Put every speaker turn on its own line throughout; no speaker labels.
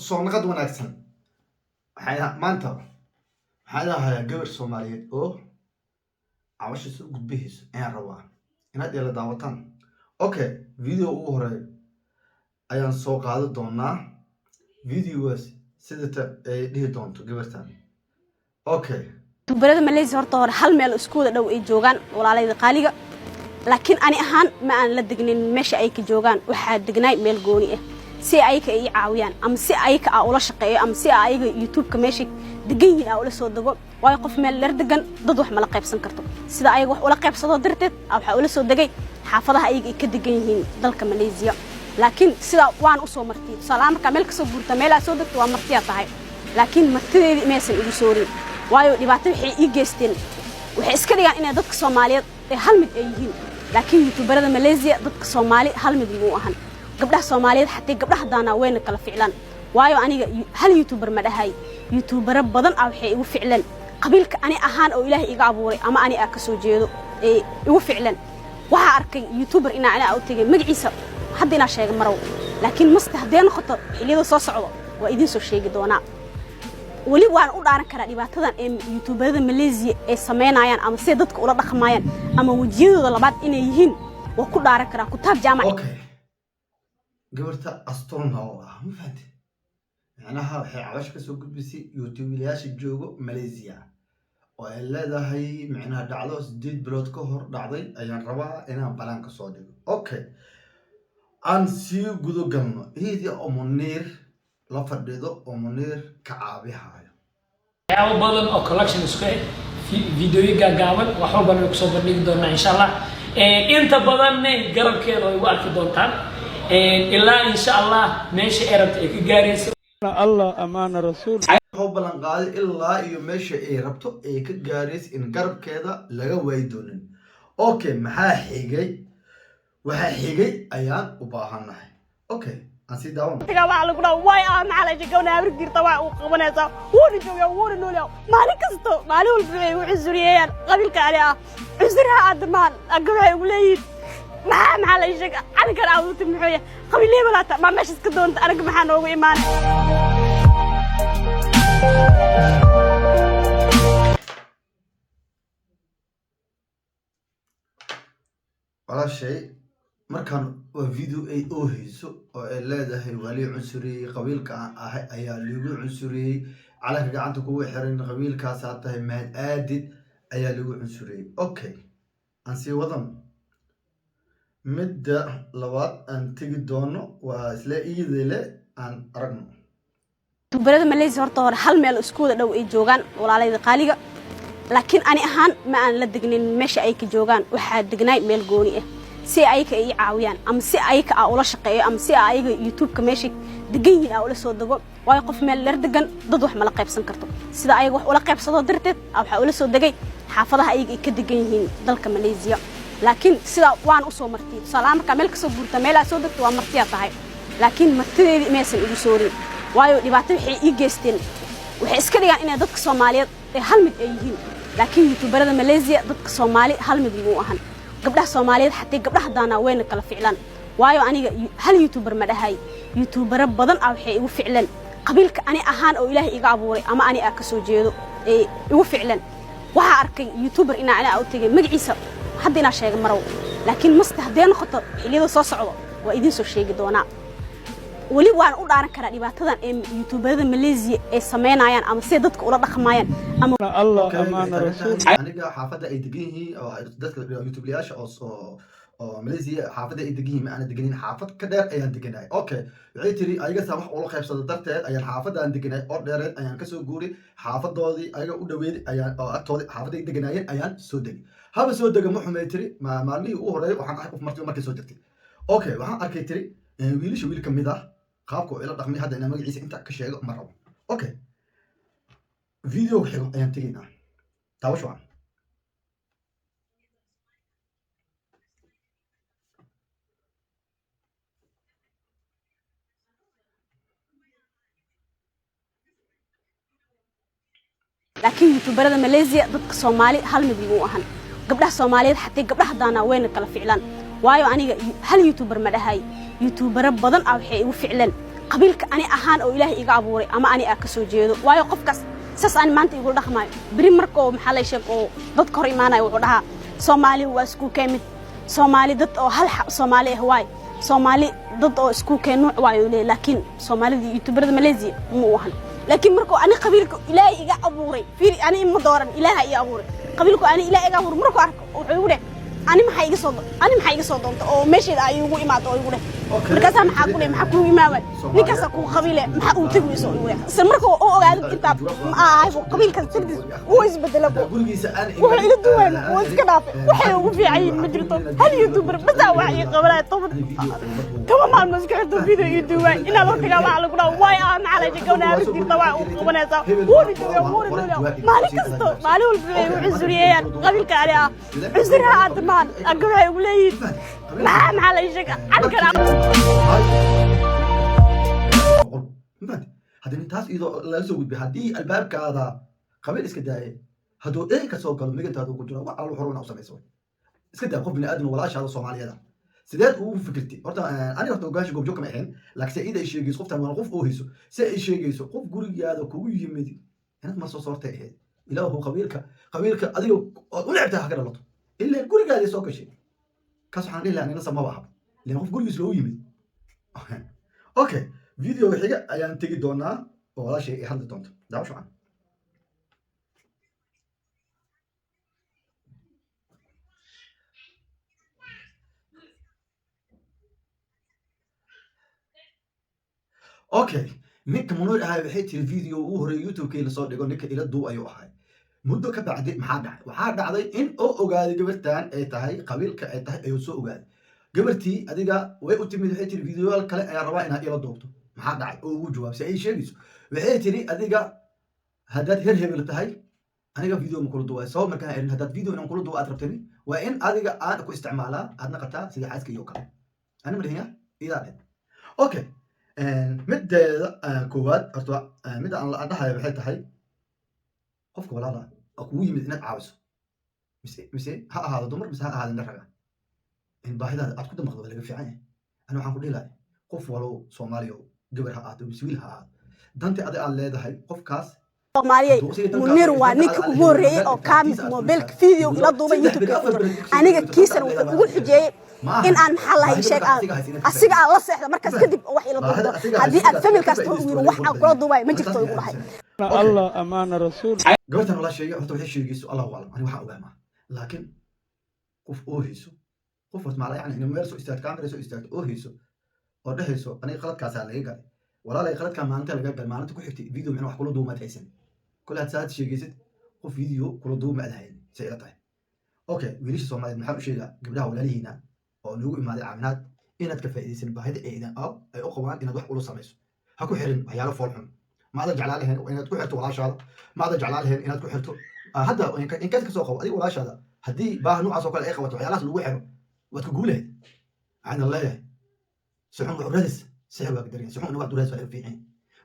soo naqad wanaagsan maanta waxaan lahayaa gabar Soomaaliyeed oo cawashiisa u gudbihayso ayaan rabaa inaad ila daawataan. Okay, video ugu horeeya ayaan soo qaadan doonaa. Videogaas sida ay dhihi doonto gabartan. Okay,
tubarada Malaysia horta hore hal meel isku wada dhow ay joogaan walaalayda qaaliga, laakiin ani ahaan ma aan la degnin meesha ay ka joogaan. waxaa degnay meel gooni ah si ay ka ii caawiyaan ama si ay ka ula shaqeeyo ama si ay YouTube-ka meesha degan yihiin ula soo dago. way qof meel leer degan dad wax ma la qaybsan karto sida ay wax ula qaybsado darteed waxa ula soo dagay xaafadaha ay ka degan yihiin dalka Malaysia. laakiin sida waan u soo martay salaam marka meel ka soo guurta meel aad soo dagto waa martiya tahay, laakiin martideedii meesan igu soorin waayo dhibaato waxay ii geysteen. waxay iska dhigaan inay dadka Soomaaliyeed ay hal mid ay yihiin, laakiin YouTuberada Malaysia dadka Soomaali hal mid ma ahan. gabdhaha Soomaaliyeed xataa gabdhaha daana wayna kala ficlaan waayo aniga hal YouTuber ma dhahay. YouTuber badan waxay igu ficlaan qabiilka ani ahaan oo Ilaahay iga abuuray ama ani ka soo jeedo ee igu ficlaan. waxa arkay YouTuber inaa u tagay magaciisa hadda ina sheegay marow, laakiin masta hadeen noqoto xiliyada soo socdo waa idin soo sheegi doonaa. wali waan u dhaaran karaa dhibaatadan ee YouTuberada Malaysia ay sameynayaan ama si dadka ula dhaqmayaan ama wajiyadooda labaad inay yihiin waa ku dhaaran karaa kutaab jaamac.
Okay, gabarta astronaut ma fahanti macnaha waxay cawash ka soo gudbisay YouTubeyaasha joogo Malaysia oo ay leedahay macnaha dhacdo 8 bilood ka hor dhacday ayaan rabaa inaan balaan ka soo dhigo. Okay, aan si gudo galno hidi oo Munir la fadhido oo Munir ka caabihayo
yaabo badan oo collection isku video gaaban wax walba ku soo bandhigi doona insha Allah. inta badan garabkeeda way u arki doontaan ilaa insha Allah meesha ay rabto ay ka gaarayso
الله أمان الرسول
هو بلان قال إلا يمشي إيه ربطه إيه كجاريس إن قرب كذا لقى ويدونن. أوكي محا حيجي وها حيجي أيام وباهنا. أوكي أنسي داون.
تجا وعلى قنا واي على جونا برجير طبعا وقبنا وري جوا وري نوليو مالك كستو مالو وعزريان قبل كعليا عزرها عدمان أقولها يقولين ما على شيء أنا كان أقول تمحيه قبل ليه ولا ما ماشي سكدون أنا كمحنا وإيمان.
ولا شيء مركان فيديو أي أوهيسو لا ده ولي عنصري قبيل أيا ليجو عنصري على كعنت كوي حرين قبيل كاساته مهد آدد أيا ليجو عنصري. أوكي أنسي وضم مدة لوات أن تيجي دونه وسلاقي ذيله أن رقم.
tubarada Malaysia horta hore hal meel isku wada dhow ay joogaan walaalayda qaaliga, laakiin ani ahaan ma aan la degnin meesha ay ka joogaan. waxaa degnay meel gooni ah si ay ka ii caawiyaan ama si ay ka ula shaqeeyo ama si ay YouTube-ka meesha degan yihiin ula soo dago. way qof meel leer degan dad wax ma la qaybsan karto sida ay wax ula qaybsado darteed waxa ula soo dagay xaafadaha ay ka degan yihiin dalka Malaysia. laakiin sida waan u soo martay salaam marka meel ka soo guurta meel aad soo dagto waa martiya tahay, laakiin martideedii meesan igu soorin waayo dhibaato waxay ii geysteen. waxay iska dhigaan inay dadka Soomaaliyeed ay hal mid ay yihiin, laakiin YouTuberada Malaysia dadka Soomaali hal mid ma ahan. gabdhaha Soomaaliyeed xataa gabdhaha daana wayna kala ficlaan waayo aniga hal YouTuber ma dhahay. YouTuber badan waxay igu ficlaan qabiilka ani ahaan oo Ilaahay iga abuuray ama ani ka soo jeedo ee igu ficlaan. waxa arkay YouTuber inaa u tagay magaciisa hadda ina sheegay marow, laakiin masta hadeen noqoto xiliyada soo socdo waa idin soo sheegi doonaa. wali waan u dhaaran karaa dhibaatadan ee YouTuberada Malaysia ay sameynayaan ama si dadka ula dhaqmayaan ama
الله أمان الرسول
aniga xaafada ay degan yihiin oo dadka YouTubeyaasha oo Malaysia xaafada ay degan yihiin ma aan deganin xaafad ka dheer ayaan deganahay. Okay, waxay tiri ayaga wax ula qaybsado darteed ayaan xaafadaan deganahay oo dheereed ayaan ka soo guuray xaafadoodii ayaga u dhaweeyay ayaan oo agtooda xaafada ay deganaayeen ayaan soo degay. haba soo dega ma xumay tiri maalmihii ugu horeeyay waxaan arkay qof markii soo degtay. Okay, waxaan arkay tiri wiilasha wiil kamid ah qaabku ila dhaqmay hadda inaan magaciisa inta ka sheego ma rabo. Okay, video xigo ayaan tegaynaa tawash waan.
laakiin YouTuberada Malaysia dadka Soomaali hal mid ma ahan. gabdhaha Soomaaliyeed xataa gabdhaha daana wayna kala ficlaan waayo aniga hal YouTuber ma dhahay. YouTuber badan waxay igu ficlaan qabiilka ani ahaan oo ilaahay iga abuuray ama ani ka soo jeedo waayo qofkaas saas aan maanta igu dhaqmaayo bari markoo maxaa la sheeg oo dadka hor imaanayo wuxuu dhahaa Soomaali waa isku kamid Soomaali dad oo hal Soomaali ah waay Soomaali dad oo isku keenuuc waayo laakiin Soomaalida YouTuberada Malaysia ma wahan laakiin markoo ani qabiilka ilaahay iga abuuray fiiri ani ma dooran ilaahay iga abuuray qabiilku ani ilaahay iga abuuray markoo arko wuxuu igu dhahay ani maxay iga soo doonto oo meesheeda ay ugu imaado oo igu dhahay markaas maxaa ku leeyahay maxaa ku imaamay ninkaas ku qabiile maxaa uu tagayso igu dhahay isla markoo oo ogaado inta qabiilka sidii uu isbedelo
gurigiisa aan
wuxuu ila duwan oo iska dhaafay waxay ugu fiican ma jirto hal YouTuber bas waa ay qabalay toban kama maan maskaxda video YouTuber ina la tagaa waxa lagu dhaw way aan ala jigowna arrinta waa u qabanaysa wuxuu duwa maalin kasto maalin walba way u cusuriyeen qabiilka ari ah cusuraha admaan agabay ugu leeyihiin maxaa la sheeg halkan
haddii taas idoo laga soo gudbay haddii albaabkaada qabiil iska daayay hadduu dheer ka soo galo migantaada ku jiro wax alla xoruna u samayso iska daa qof bini aadam walaashaada Soomaaliyeed sideed ugu fikirtay horta aniga horta ogaashi goobjoog kama ahayn laakiin ida ay sheegayso qoftan waa qof oo hayso si ay sheegayso qof gurigaada kugu yimid inaad ma soo soortay ahayd ilaahu qabiilka adiga u necbtaa ha ka dhalato ilaa gurigaada soo gashay kaas waxaan dhihi lahaa nina sama baha leen qof gurigiisa loo yimid okay video xiga ayaan tagi doonaa oo walaashay ay hadli doonto daawasho aan okay ninka munoor ahay waxay tiri video uu hore YouTube-ka la soo dhigo ninka ila duu ayuu ahay muddo ka bacdi waxaa dhacday in oo ogaaday gabartan ay tahay qabiilka ay tahay ayuu soo ogaaday gabartii adiga way u timid waxay tiri videoyaal kale ayaa rabaa inaad ila duubto maxaa dhacay oo ugu jawaab si ay sheegayso waxay tiri adiga haddaad heer hebel tahay aniga video ma kula duubay sabab markaan erin haddaad video inaan kula duubo aad rabtani waa in adiga aan ku isticmaalaa aadna qataa sida xaaska iyo kale ana madhiya idaa dhed okay mideeda koowaad horta mid aan la dhahayo waxay tahay qofka walaala kugu yimid inaad caawiso mise ha ahaado dumar mise ha ahaado nin raga in baahidaada aad ku damaqdo waa laga fiican yahay ana waxaan ku dhihi lahay qof walow Soomaaliya gabar ha ahaato mise wiil ha ahaado danta aad leedahay qofkaas
Soomaaliya munir waa ninka ugu horeeyay oo kaamid mobilka video ila duubay YouTube aniga kiisan wuxuu ugu xijiyay in aan maxaa la sheeg asiga la seexda markaas kadib wax ila duubdo hadii aad familkaas u yiri wax aan kula duubay ma jirto ugu dhahay
الله أمان رسول
gabartan la sheegay horta waxay sheegayso Allah walaal ani waxa ogaama laakiin qof oo hayso qof wad maala yani meel soo istaag kaamira soo istaag oo hayso oo dhahayso aniga qaladkaas aan laga galay walaalay qaladka maanta laga galay maalinta ku xigtay video min wax kula duubma haysan kula saad sheegaysid qof video kula duubma ahayn say ila tahay okay wiilasha Soomaaliyeed maxaa u sheegaa gabdhaha walaalihiina oo nagu imaaday caaminaad inaad ka faa'iideysan baahida eedan ay u qabaan inaad wax ula samayso ha ku xirin waxyaalo fool xun ما هذا جعله هنا وإنك تحرته ولا شهادة ما هذا جعله هنا إنك تحرته هذا إن كانت كسوقه هذه ولا شهادة هدي باه نوع سوق الإخوة وعيالات الوحر وتقوله عن الله سحون عرادس سحوا قدرين سحون نوع دراسة في عين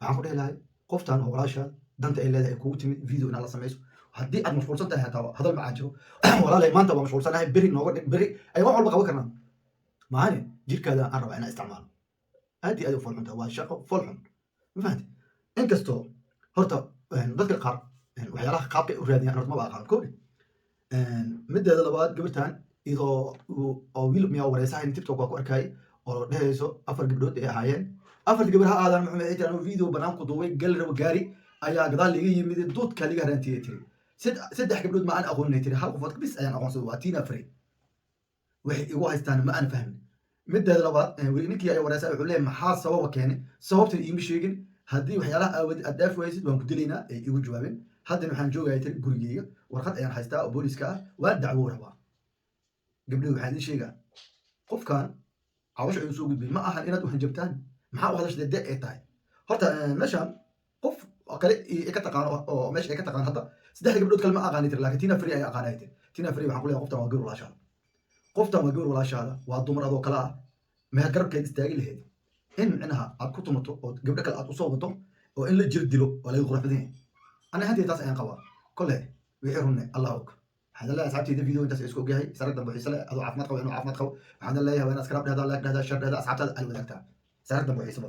وعم قول له قفتان هو ولا شهادة دنت إلا ذا يكون فيديو إن الله سميسه هدي أنا مشغول صنته هذا المعاجو ولا لا ما أنت مشغول صنته بري نور بري أي واحد بقى وكرنا معاني جير كذا أنا أنا استعمال هدي أدو فلحن توا شقة فلحن ما فهمت inkastoo horta dadka qaar waxyaalaha qaabka u raadiyaan horta ma aqaan koori mideeda labaad gabartan idoo oo wiil miyaa wareysahay TikTok waa ku arkay oo dhahayso 4 gabdhood ay ahaayeen 4 gabdhood ha aadan maxay ay jiraan video banaan ku duubay gal rabo gaari ayaa gadaal laga yimid doodka laga raantiyay tiri saddex gabdhood ma aan aqoonay tiri hal qof bis ayaan aqoonsaday waa Tina Free waxay igu haystaan ma aan fahmin mideeda labaad weli ninkii ay wareysahay wuxuu leeyahay maxaa sababa keenay sababta iima sheegin haddii waxyaalaha aad dhaaf waysid waan ku dilaynaa ay igu jawaabeen haddana waxaan joogayaa tiri gurigeyga warqad ayaan haystaa oo booliska ah waan dacwo rabaa gabdhaha waxaan idin sheegaa qofkan cawasho ayuu soo gudbay ma ahan inaad u hanjabtaan maxaa u hadashday dee ay tahay horta meeshaan qof kale ka taqaano oo meesha ay ka taqaan hadda saddex gabdhood kale ma aqaani tiri laakiin Tina Free ay aqaanay tiri Tina Free waxaan ku leeyahay qoftan waa gabar walaashaada waa dumar adoo kale ah meel garabkeed istaagi lahayd in micnaha aad ku tumato oo gabdho kale aad u soo wato oo in la jir dilo oo laga qurux badan yahay ana hadii taas ayaan qabaa kole wixii runne Allah og hada la asxaabtayda video intaas isku ogahay sarada buuxisa leh adoo caafimaad qabo inuu caafimaad qabo waxaan leeyahay waa inaad iska rabdhada la dhahda shar dhahda asxaabtada al wadaagta sarada buuxisa